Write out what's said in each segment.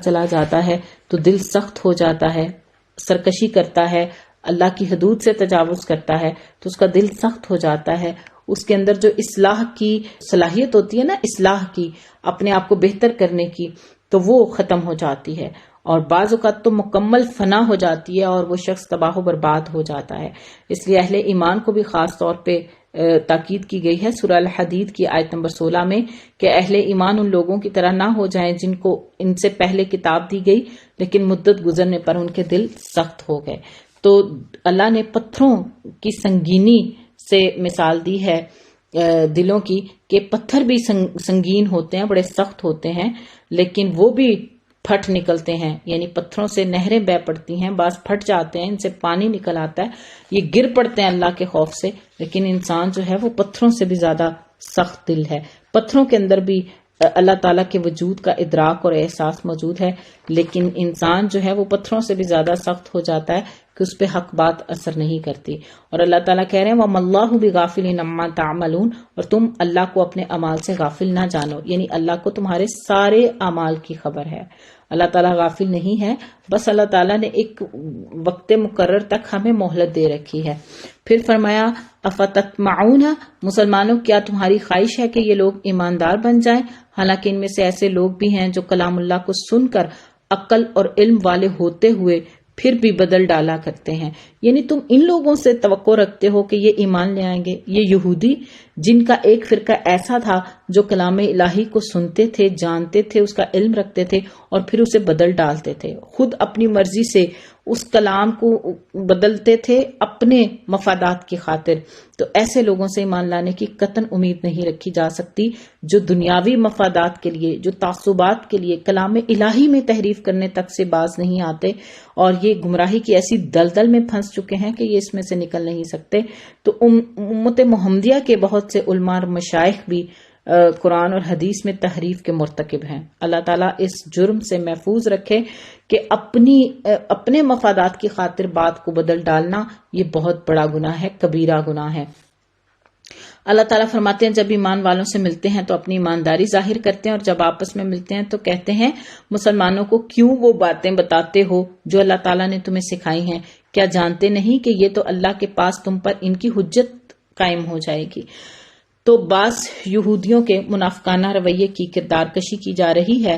چلا جاتا ہے تو دل سخت ہو جاتا ہے، سرکشی کرتا ہے، اللہ کی حدود سے تجاوز کرتا ہے تو اس کا دل سخت ہو جاتا ہے. اس کے اندر جو اصلاح کی صلاحیت ہوتی ہے نا، اصلاح کی، اپنے آپ کو بہتر کرنے کی، تو وہ ختم ہو جاتی ہے، اور بعض اوقات تو مکمل فنا ہو جاتی ہے اور وہ شخص تباہ و برباد ہو جاتا ہے. اس لیے اہل ایمان کو بھی خاص طور پہ تاکید کی گئی ہے سورہ الحدید کی آیت نمبر 16 میں کہ اہل ایمان ان لوگوں کی طرح نہ ہو جائیں جن کو ان سے پہلے کتاب دی گئی لیکن مدت گزرنے پر ان کے دل سخت ہو گئے. تو اللہ نے پتھروں کی سنگینی سے مثال دی ہے دلوں کی، کہ پتھر بھی سنگین ہوتے ہیں، بڑے سخت ہوتے ہیں، لیکن وہ بھی پھٹ نکلتے ہیں، یعنی پتھروں سے نہریں بہ پڑتی ہیں، بعض پھٹ جاتے ہیں، ان سے پانی نکل آتا ہے، یہ گر پڑتے ہیں اللہ کے خوف سے. لیکن انسان جو ہے وہ پتھروں سے بھی زیادہ سخت دل ہے. پتھروں کے اندر بھی اللہ تعالیٰ کے وجود کا ادراک اور احساس موجود ہے، لیکن انسان جو ہے وہ پتھروں سے بھی زیادہ سخت ہو جاتا ہے کہ اس پہ حق بات اثر نہیں کرتی. اور اللہ تعالیٰ کہہ رہے ہیں وَمَا اللَّهُ بِغَافِلٍ عَمَّا تَعْمَلُونَ، اور تم اللہ کو اپنے اعمال سے غافل نہ جانو، یعنی اللہ کو تمہارے سارے اعمال کی خبر ہے. اللہ تعالیٰ غافل نہیں ہے، بس اللہ تعالیٰ نے ایک وقت مقرر تک ہمیں مہلت دے رکھی ہے. پھر فرمایا افتطمعون، مسلمانوں کیا تمہاری خواہش ہے کہ یہ لوگ ایماندار بن جائیں، حالانکہ ان میں سے ایسے لوگ بھی ہیں جو کلام اللہ کو سن کر عقل اور علم والے ہوتے ہوئے پھر بھی بدل ڈالا کرتے ہیں. یعنی تم ان لوگوں سے توقع رکھتے ہو کہ یہ ایمان لے آئیں گے، یہ یہودی جن کا ایک فرقہ ایسا تھا جو کلام الہی کو سنتے تھے، جانتے تھے، اس کا علم رکھتے تھے اور پھر اسے بدل ڈالتے تھے، خود اپنی مرضی سے اس کلام کو بدلتے تھے اپنے مفادات کی خاطر. تو ایسے لوگوں سے ایمان لانے کی قطعاً امید نہیں رکھی جا سکتی جو دنیاوی مفادات کے لیے، جو تعصبات کے لیے کلام الہی میں تحریف کرنے تک سے باز نہیں آتے، اور یہ گمراہی کی ایسی دلدل میں پھنس چکے ہیں کہ یہ اس میں سے نکل نہیں سکتے. تو امت محمدیہ کے بہت سے علماء اور مشائخ بھی قرآن اور حدیث میں تحریف کے مرتکب ہیں. اللہ تعالیٰ اس جرم سے محفوظ رکھے کہ اپنے مفادات کی خاطر بات کو بدل ڈالنا یہ بہت بڑا گناہ ہے، کبیرہ گناہ ہے. اللہ تعالیٰ فرماتے ہیں جب ایمان والوں سے ملتے ہیں تو اپنی ایمانداری ظاہر کرتے ہیں، اور جب آپس میں ملتے ہیں تو کہتے ہیں مسلمانوں کو کیوں وہ باتیں بتاتے ہو جو اللہ تعالیٰ نے تمہیں سکھائی ہیں، کیا جانتے نہیں کہ یہ تو اللہ کے پاس تم پر ان کی حجت قائم ہو جائے گی. تو بعض یہودیوں کے منافقانہ رویے کی کردار کشی کی جا رہی ہے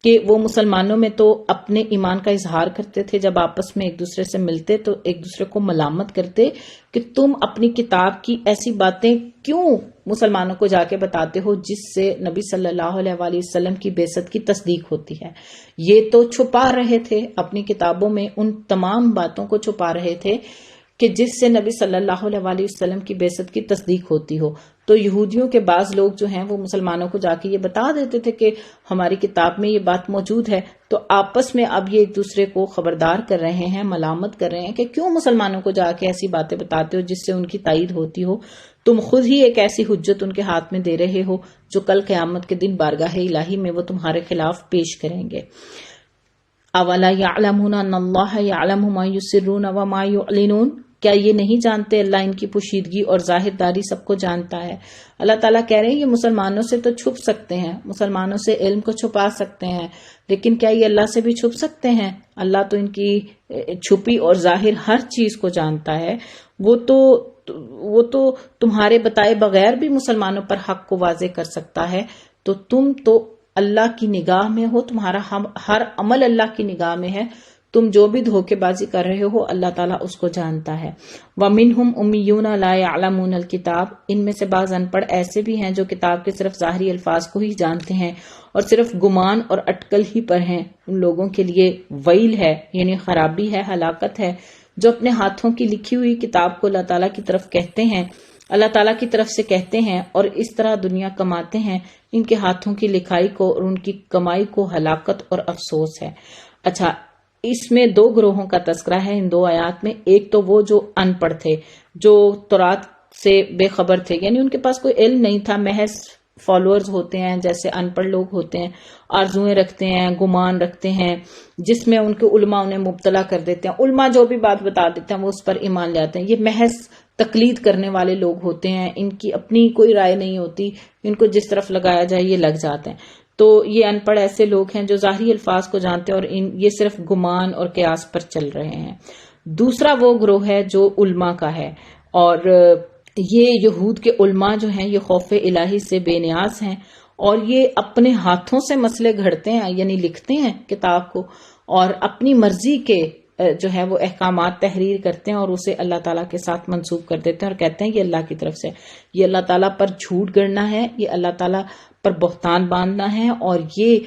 کہ وہ مسلمانوں میں تو اپنے ایمان کا اظہار کرتے تھے، جب آپس میں ایک دوسرے سے ملتے تو ایک دوسرے کو ملامت کرتے کہ تم اپنی کتاب کی ایسی باتیں کیوں مسلمانوں کو جا کے بتاتے ہو جس سے نبی صلی اللہ علیہ وآلہ وسلم کی بعثت کی تصدیق ہوتی ہے. یہ تو چھپا رہے تھے اپنی کتابوں میں، ان تمام باتوں کو چھپا رہے تھے کہ جس سے نبی صلی اللہ علیہ وآلہ وسلم کی بعثت کی تصدیق ہوتی ہو. تو یہودیوں کے بعض لوگ جو ہیں وہ مسلمانوں کو جا کے یہ بتا دیتے تھے کہ ہماری کتاب میں یہ بات موجود ہے، تو آپس میں اب یہ ایک دوسرے کو خبردار کر رہے ہیں، ملامت کر رہے ہیں کہ کیوں مسلمانوں کو جا کے ایسی باتیں بتاتے ہو جس سے ان کی تائید ہوتی ہو. تم خود ہی ایک ایسی حجت ان کے ہاتھ میں دے رہے ہو جو کل قیامت کے دن بارگاہ الہی میں وہ تمہارے خلاف پیش کریں گے. اولا یعلمون ان اللہ یعلم ما یسرون وما یعلنون، کیا یہ نہیں جانتے اللہ ان کی پوشیدگی اور ظاہر داری سب کو جانتا ہے. اللہ تعالیٰ کہہ رہے ہیں یہ مسلمانوں سے تو چھپ سکتے ہیں، مسلمانوں سے علم کو چھپا سکتے ہیں، لیکن کیا یہ اللہ سے بھی چھپ سکتے ہیں؟ اللہ تو ان کی چھپی اور ظاہر ہر چیز کو جانتا ہے. وہ تو تمہارے بتائے بغیر بھی مسلمانوں پر حق کو واضح کر سکتا ہے. تو تم تو اللہ کی نگاہ میں ہو، تمہارا ہر عمل اللہ کی نگاہ میں ہے، تم جو بھی دھوکے بازی کر رہے ہو اللہ تعالیٰ اس کو جانتا ہے. وَمِنْهُمْ أُمِّيُّونَ لَا يَعْلَمُونَ الْكِتَابَ، ان میں سے بعض ان پڑھ ایسے بھی ہیں جو کتاب کے صرف ظاہری الفاظ کو ہی جانتے ہیں اور صرف گمان اور اٹکل ہی پر ہیں. ان لوگوں کے لیے ویل ہے، یعنی خرابی ہے، ہلاکت ہے، جو اپنے ہاتھوں کی لکھی ہوئی کتاب کو اللہ تعالیٰ کی طرف کہتے ہیں، اللہ تعالیٰ کی طرف سے کہتے ہیں اور اس طرح دنیا کماتے ہیں. ان کے ہاتھوں کی لکھائی کو اور ان کی کمائی کو ہلاکت اور افسوس ہے. اچھا، اس میں دو گروہوں کا تذکرہ ہے ان دو آیات میں. ایک تو وہ جو ان پڑھ تھے، جو تورات سے بے خبر تھے، یعنی ان کے پاس کوئی علم نہیں تھا، محض فالوورز ہوتے ہیں جیسے ان پڑھ لوگ ہوتے ہیں، آرزویں رکھتے ہیں، گمان رکھتے ہیں، جس میں ان کے علماء انہیں مبتلا کر دیتے ہیں. علماء جو بھی بات بتا دیتے ہیں وہ اس پر ایمان لے آتے ہیں. یہ محض تقلید کرنے والے لوگ ہوتے ہیں، ان کی اپنی کوئی رائے نہیں ہوتی، ان کو جس طرف لگایا جائے یہ لگ جاتے ہیں. تو یہ ان پڑھ ایسے لوگ ہیں جو ظاہری الفاظ کو جانتے ہیں اور یہ صرف گمان اور قیاس پر چل رہے ہیں۔ دوسرا وہ گروہ ہے جو علماء کا ہے، اور یہ یہود کے علماء جو ہیں یہ خوف الہی سے بے نیاز ہیں، اور یہ اپنے ہاتھوں سے مسئلے گھڑتے ہیں، یعنی لکھتے ہیں کتاب کو، اور اپنی مرضی کے جو ہے وہ احکامات تحریر کرتے ہیں اور اسے اللہ تعالیٰ کے ساتھ منسوب کر دیتے ہیں اور کہتے ہیں یہ اللہ کی طرف سے، یہ اللہ تعالیٰ پر جھوٹ گڑنا ہے، یہ اللہ تعالیٰ پر بہتان باندھنا ہے، اور یہ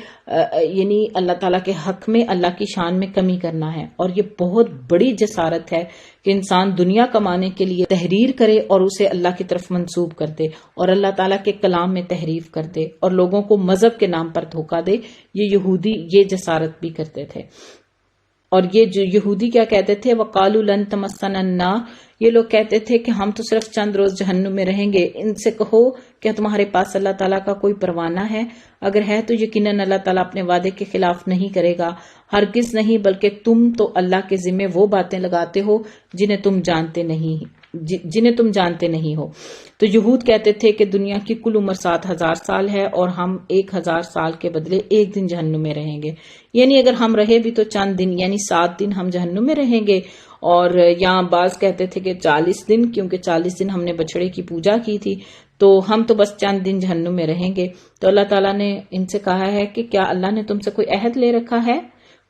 یعنی اللہ تعالیٰ کے حق میں اللہ کی شان میں کمی کرنا ہے۔ اور یہ بہت بڑی جسارت ہے کہ انسان دنیا کمانے کے لیے تحریر کرے اور اسے اللہ کی طرف منسوب کر دے اور اللہ تعالیٰ کے کلام میں تحریف کر دے اور لوگوں کو مذہب کے نام پر دھوکہ دے۔ یہ یہودی یہ جسارت بھی کرتے تھے۔ اور یہ جو یہودی کیا کہتے تھے، وَقَالُوا لَن تَمَسَّنَا النَّارُ، یہ لوگ کہتے تھے کہ ہم تو صرف چند روز جہنم میں رہیں گے۔ ان سے کہو کہ تمہارے پاس اللہ تعالیٰ کا کوئی پروانہ ہے؟ اگر ہے تو یقیناً اللہ تعالیٰ اپنے وعدے کے خلاف نہیں کرے گا، ہرگز نہیں، بلکہ تم تو اللہ کے ذمے وہ باتیں لگاتے ہو جنہیں تم جانتے نہیں ہو۔ تو یہود کہتے تھے کہ دنیا کی کل عمر 7000 سال ہے اور ہم 1000 سال کے بدلے ایک دن جہنم میں رہیں گے، یعنی اگر ہم رہے بھی تو چند دن، یعنی 7 دن ہم جہنم میں رہیں گے۔ اور یہاں بعض کہتے تھے کہ 40 دن، کیونکہ 40 دن ہم نے بچڑے کی پوجا کی تھی، تو ہم تو بس چند دن جہنم میں رہیں گے۔ تو اللہ تعالیٰ نے ان سے کہا ہے کہ کیا اللہ نے تم سے کوئی عہد لے رکھا ہے؟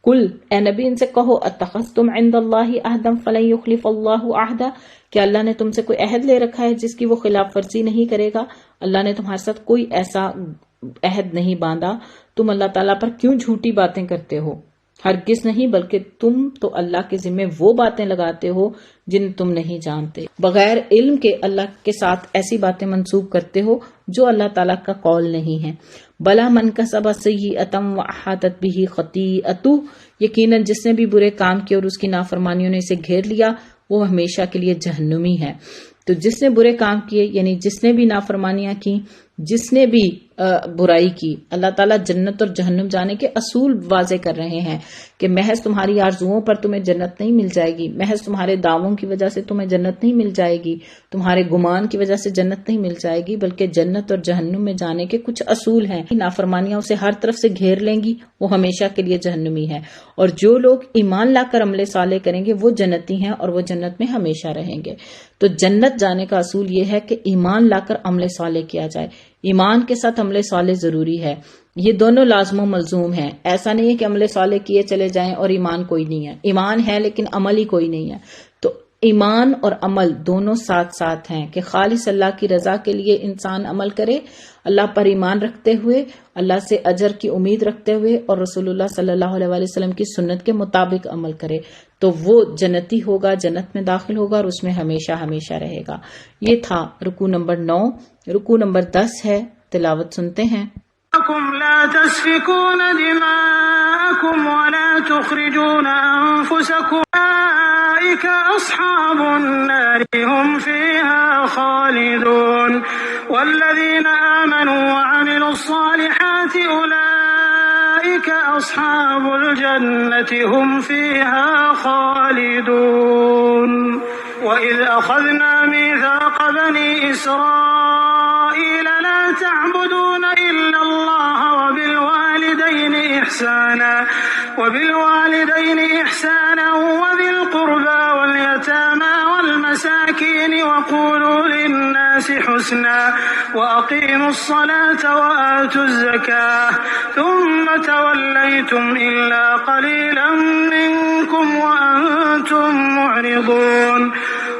کل، اے نبی ان سے کہو، اتخذتم عند اللہ عہدا فلن یخلف اللہ عہدا، کہ اللہ نے تم سے کوئی عہد لے رکھا ہے جس کی وہ خلاف ورزی نہیں کرے گا؟ اللہ نے تمہارے ساتھ کوئی ایسا عہد نہیں باندھا، تم اللہ تعالیٰ پر کیوں جھوٹی باتیں کرتے ہو؟ ہرگز نہیں، بلکہ تم تو اللہ کے ذمے وہ باتیں لگاتے ہو جن تم نہیں جانتے، بغیر علم کے اللہ کے ساتھ ایسی باتیں منسوب کرتے ہو جو اللہ تعالیٰ کا قول نہیں ہے۔ بلا من کسب سیئۃ واحاطت بہ خطیئۃ، یقیناً جس نے بھی برے کام کیے اور اس کی نافرمانیوں نے اسے گھیر لیا وہ ہمیشہ کے لیے جہنمی ہے۔ تو جس نے برے کام کیے، یعنی جس نے بھی نافرمانیاں کی، جس نے بھی برائی کی، اللہ تعالیٰ جنت اور جہنم جانے کے اصول واضح کر رہے ہیں کہ محض تمہاری آرزوؤں پر تمہیں جنت نہیں مل جائے گی، محض تمہارے دعووں کی وجہ سے تمہیں جنت نہیں مل جائے گی، تمہارے گمان کی وجہ سے جنت نہیں مل جائے گی، بلکہ جنت اور جہنم میں جانے کے کچھ اصول ہیں۔ نافرمانیاں اسے ہر طرف سے گھیر لیں گی، وہ ہمیشہ کے لیے جہنمی ہے، اور جو لوگ ایمان لا کر عمل صالح کریں گے وہ جنتی ہیں اور وہ جنت میں ہمیشہ رہیں گے۔ تو جنت جانے کا اصول یہ ہے کہ ایمان لا کر عمل صالح کیا جائے، ایمان کے ساتھ عمل صالح ضروری ہے، یہ دونوں لازم و ملزوم ہیں۔ ایسا نہیں ہے کہ عمل صالح کیے چلے جائیں اور ایمان کوئی نہیں ہے، ایمان ہے لیکن عمل ہی کوئی نہیں ہے۔ تو ایمان اور عمل دونوں ساتھ ساتھ ہیں کہ خالص اللہ کی رضا کے لیے انسان عمل کرے، اللہ پر ایمان رکھتے ہوئے، اللہ سے اجر کی امید رکھتے ہوئے، اور رسول اللہ صلی اللہ علیہ وسلم کی سنت کے مطابق عمل کرے، تو وہ جنتی ہوگا، جنت میں داخل ہوگا اور اس میں ہمیشہ ہمیشہ رہے گا۔ یہ تھا رکوع نمبر 9۔ رکوع نمبر 10 ہے، تلاوت سنتے ہیں۔ لا تسفكون دماءكم ولا تخرجون أنفسكم أولئك أصحاب النار هم فيها خالدون والذين آمنوا وعملوا الصالحات أولئك أصحاب الجنة هم فيها خالدون وإذ أخذنا ميثاق بني إسرائيل لا تعبدون إلا الله وبالوالدين إحسانا وذي القربى واليتامى والمساكين وقولوا للناس حسنا وأقيموا الصلاة وآتوا الزكاة ثم توليتم إلا قليلا منكم وأنتم معرضون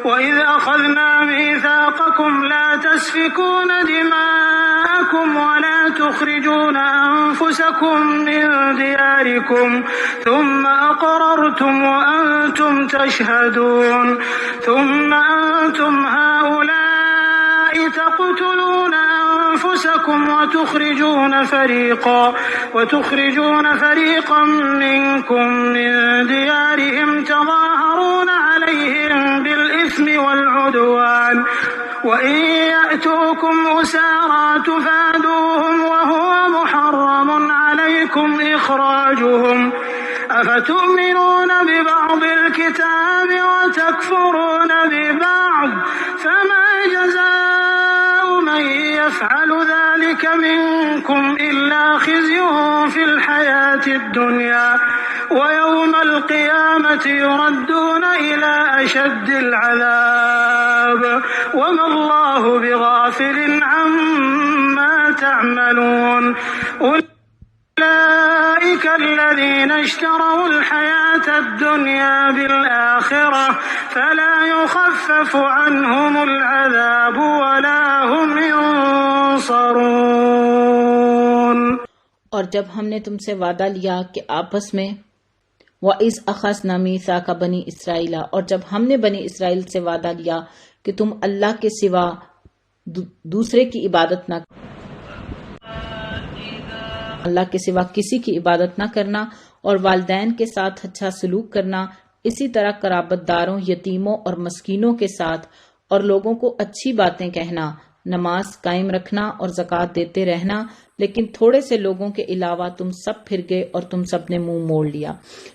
وإذ أخذنا ميثاقكم لا تسفكون دماءكم ولا تخرجون أنفسكم من دياركم ثم أقررتم وأنتم تشهدون ثم أنتم هؤلاء تقتلون أنفسكم وتخرجون فريقا منكم من ديارهم تظاهرون عليهم بالإثم والعدوان وإن يأتوكم أسارى تفادوهم وهو محرم عليكم إخراجهم أفتؤمنون ببعض الكتاب وتكفرون ببعض فما جزاء ومن يفعل ذلك منكم إلا خزي في الحياة الدنيا ويوم القيامة يردون إلى أشد العذاب وما الله بغافل عما تعملون أولئك الذين اشتروا الحياة الدنيا بالآخرة فلا يخفف عنهم العذاب ولا هم ينصرون۔ اور جب ہم نے تم سے وعدہ لیا کہ آپس میں وَإِذْ أَخَذْنَا مِيثَاقَ بَنِي إِسْرَائِيلَ، اور جب ہم نے بنی اسرائیل سے وعدہ لیا کہ تم اللہ کے سوا دوسرے کی عبادت نہ، اللہ کے سوا کسی کی عبادت نہ کرنا، اور والدین کے ساتھ اچھا سلوک کرنا، اسی طرح قرابت داروں، یتیموں اور مسکینوں کے ساتھ، اور لوگوں کو اچھی باتیں کہنا، نماز قائم رکھنا اور زکوٰۃ دیتے رہنا، لیکن تھوڑے سے لوگوں کے علاوہ تم سب پھر گئے اور تم سب نے منہ موڑ لیا۔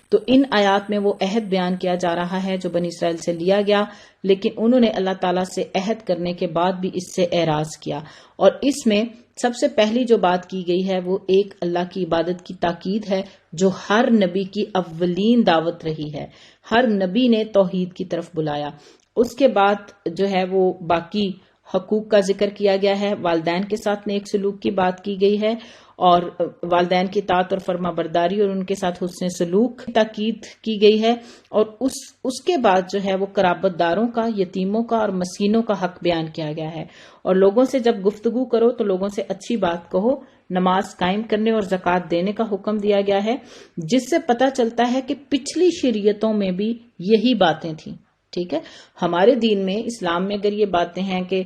تو ان آیات میں وہ عہد بیان کیا جا رہا ہے جو بنی اسرائیل سے لیا گیا، لیکن انہوں نے اللہ تعالیٰ سے عہد کرنے کے بعد بھی اس سے اعراض کیا، اور اس میں سب سے پہلی جو بات کی گئی ہے وہ ایک اللہ کی عبادت کی تاکید ہے، جو ہر نبی کی اولین دعوت رہی ہے۔ ہر نبی نے توحید کی طرف بلایا۔ اس کے بعد جو ہے وہ باقی حقوق کا ذکر کیا گیا ہے، والدین کے ساتھ نیک سلوک کی بات کی گئی ہے، اور والدین کی اطاعت اور فرما برداری اور ان کے ساتھ حسن سلوک کی تاکید کی گئی ہے، اور اس کے بعد جو ہے وہ قرابت داروں کا، یتیموں کا اور مسکینوں کا حق بیان کیا گیا ہے۔ اور لوگوں سے جب گفتگو کرو تو لوگوں سے اچھی بات کہو، نماز قائم کرنے اور زکوٰۃ دینے کا حکم دیا گیا ہے، جس سے پتہ چلتا ہے کہ پچھلی شریعتوں میں بھی یہی باتیں تھیں۔ ٹھیک ہے، ہمارے دین میں، اسلام میں اگر یہ باتیں ہیں کہ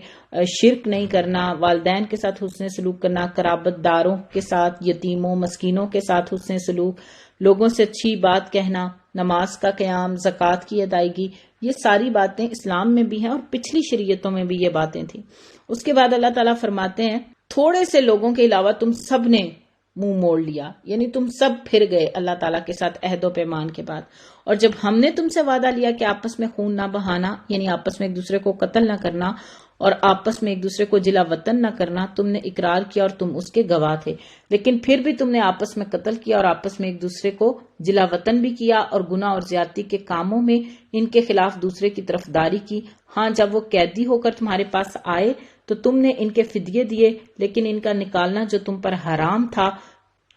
شرک نہیں کرنا، والدین کے ساتھ حسن سلوک کرنا، قرابت داروں کے ساتھ، یتیموں مسکینوں کے ساتھ حسن سلوک، لوگوں سے اچھی بات کہنا، نماز کا قیام، زکوٰۃ کی ادائیگی، یہ ساری باتیں اسلام میں بھی ہیں اور پچھلی شریعتوں میں بھی یہ باتیں تھیں۔ اس کے بعد اللہ تعالیٰ فرماتے ہیں تھوڑے سے لوگوں کے علاوہ تم سب نے منہ موڑ لیا، یعنی تم سب پھر گئے اللہ تعالیٰ کے ساتھ عہد و پیمان کے بعد۔ اور جب ہم نے تم سے وعدہ لیا کہ آپس میں خون نہ بہانا، یعنی آپس میں ایک دوسرے کو قتل نہ کرنا اور آپس میں ایک دوسرے کو جلا وطن نہ کرنا، تم نے اقرار کیا اور تم اس کے گواہ تھے، لیکن پھر بھی تم نے آپس میں قتل کیا اور آپس میں ایک دوسرے کو جلا وطن بھی کیا، اور گناہ اور زیادتی کے کاموں میں ان کے خلاف دوسرے کی طرفداری کی۔ ہاں، جب وہ قیدی ہو کر تمہارے پاس آئے تو تم نے ان کے فدیے دیے، لیکن ان کا نکالنا جو تم پر حرام تھا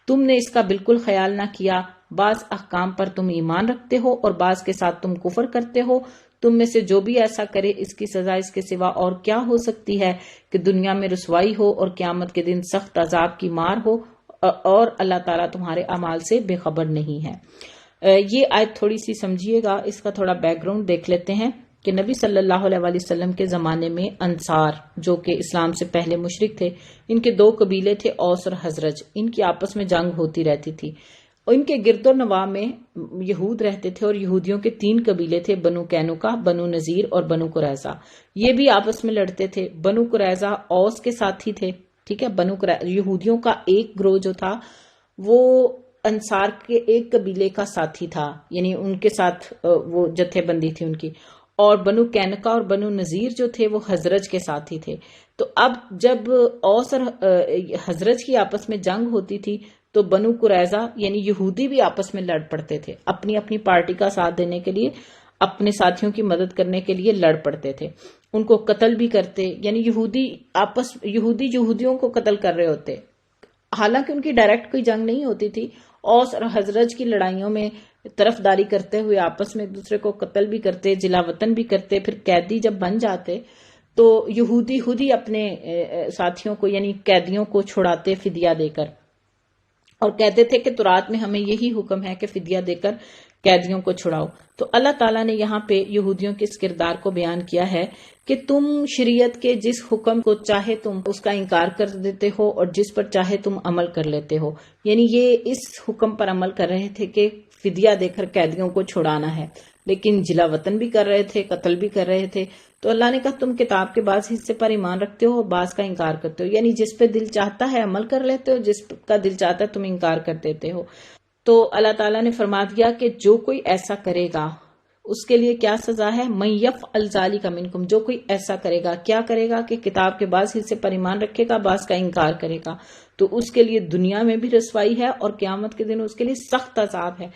تم نے اس کا بالکل خیال نہ کیا۔ بعض احکام پر تم ایمان رکھتے ہو اور بعض کے ساتھ تم کفر کرتے ہو۔ تم میں سے جو بھی ایسا کرے اس کی سزا اس کے سوا اور کیا ہو سکتی ہے کہ دنیا میں رسوائی ہو اور قیامت کے دن سخت عذاب کی مار ہو، اور اللہ تعالیٰ تمہارے اعمال سے بے خبر نہیں ہے۔ یہ آیت تھوڑی سی سمجھیے گا، اس کا تھوڑا بیک گراؤنڈ دیکھ لیتے ہیں کہ نبی صلی اللہ علیہ وسلم کے زمانے میں انصار، جو کہ اسلام سے پہلے مشرک تھے، ان کے دو قبیلے تھے، اوس اور خزرج، ان کی آپس میں جنگ ہوتی رہتی تھی۔ ان کے گرد و نواح میں یہود رہتے تھے، اور یہودیوں کے 3 قبیلے تھے، بنو قینقاع، بنو نذیر اور بنو قریظہ۔ یہ بھی آپس میں لڑتے تھے۔ بنو قریظہ اوس کے ساتھی تھے، ٹھیک ہے، یہودیوں کا ایک گروہ جو تھا وہ انصار کے ایک قبیلے کا ساتھی تھا، یعنی ان کے ساتھ وہ جتھے بندی تھی ان کی، اور بنو قینقاع اور بنو نذیر جو تھے وہ خزرج کے ساتھی تھے۔ تو اب جب اوس اور خزرج کی آپس میں جنگ ہوتی تھی تو بنو قریظہ یعنی یہودی بھی آپس میں لڑ پڑتے تھے، اپنی اپنی پارٹی کا ساتھ دینے کے لیے، اپنے ساتھیوں کی مدد کرنے کے لیے لڑ پڑتے تھے، ان کو قتل بھی کرتے، یعنی یہودیوں کو قتل کر رہے ہوتے، حالانکہ ان کی ڈائریکٹ کوئی جنگ نہیں ہوتی تھی۔ اوس اور خزرج کی لڑائیوں میں طرفداری کرتے ہوئے آپس میں ایک دوسرے کو قتل بھی کرتے، جلا وطن بھی کرتے، پھر قیدی جب بن جاتے تو یہودی خود ہی اپنے ساتھیوں کو یعنی قیدیوں کو چھڑاتے فدیہ دے کر، اور کہتے تھے کہ تورات میں ہمیں یہی حکم ہے کہ فدیہ دے کر قیدیوں کو چھڑاؤ۔ تو اللہ تعالیٰ نے یہاں پہ یہودیوں کے اس کردار کو بیان کیا ہے کہ تم شریعت کے جس حکم کو چاہے تم اس کا انکار کر دیتے ہو اور جس پر چاہے تم عمل کر لیتے ہو، یعنی یہ اس حکم پر عمل کر رہے تھے کہ فدیہ دے کر قیدیوں کو چھڑانا ہے، لیکن جلا وطن بھی کر رہے تھے، قتل بھی کر رہے تھے۔ تو اللہ نے کہا تم کتاب کے بعض حصے پر ایمان رکھتے ہو، بعض کا انکار کرتے ہو، یعنی جس پہ دل چاہتا ہے عمل کر لیتے ہو، جس کا دل چاہتا ہے تم انکار کر دیتے ہو۔ تو اللہ تعالیٰ نے فرما دیا کہ جو کوئی ایسا کرے گا اس کے لیے کیا سزا ہے؟ من یفعل ذالک منکم، جو کوئی ایسا کرے گا، کیا کرے گا کہ کتاب کے بعض حصے پر ایمان رکھے گا، بعض کا انکار کرے گا، تو اس کے لیے دنیا میں بھی رسوائی ہے اور قیامت کے دن اس کے لیے سخت عذاب ہے۔